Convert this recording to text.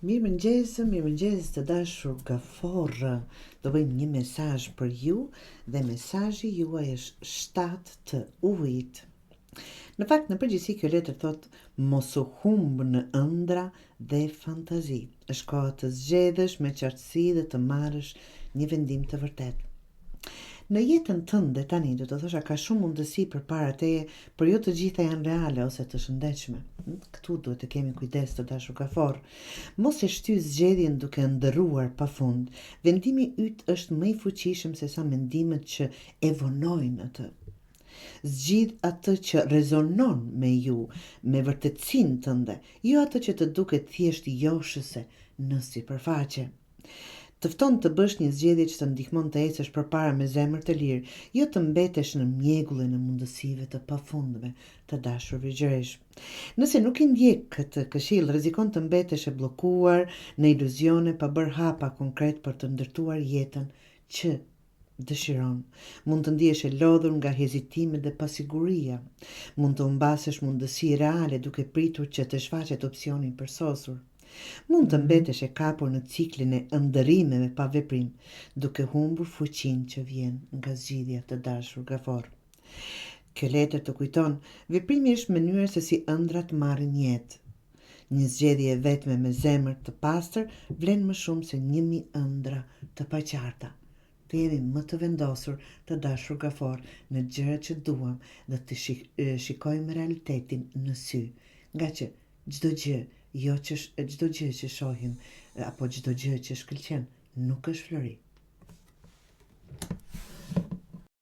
Mirëmëngjes të dashur gaforë. Do bëjmë një mesazh për ju dhe mesazhi juaj është shtat të ujit. Në fakt, në përgjithësi kjo letër thot mos u humb në ëndra dhe fantazi. Është koha të zgjedhësh me qartësi dhe të marrësh një vendim të vërtetë. Në jetën tënde tani do të thosha ka shumë mundësi përpara teje, por jo të gjitha janë reale ose të shëndetshme. Këtu duhet të kemi kujdes të dashur gafor. Mos e shty zgjedhjen duke ndërruar pafund. Vendimi yt është më i fuqishëm se sa mendimet që e vonojnë atë. Zgjidh atë që rezonon me ju, me vërtetësinë tënde, jo atë që të duket thjesht joshëse në sipërfaqe. Të fton të bësh një zgjedhje që të ndihmon të ecësh përpara me zemër të lirë, jo të mbetesh në mjegullin e mundësive të pafundme të dashur vigjëresh. Nëse nuk i ndjek këtë këshill, rrezikon të mbetesh e bllokuar në iluzione pa bërë hapa konkret për të ndërtuar jetën që dëshiron. Mund të ndihesh e lodhur nga hezitimet dhe pasiguria. Mund të humbasesh mundësi reale duke pritur që të shfaqet opsioni i përsosur. Mund të mbetesh e kapur në ciklin e ëndërrimeve pa veprim, duke humbur fuqinë që vjen nga zgjidhja të dashur gafor. Kjo letër të kujton, veprimi është mënyra se si ëndrat marrin jetë. Një zgjedhje e vetme me zemër të pastër vlen më shumë se 1000 ëndra të paqarta. Të jemi më të vendosur të dashur gafor në gjërat që duam dhe të shikojmë realitetin në sy, nga që çdo gjë që shohim apo çdo gjë që shkëlqen nuk është flori.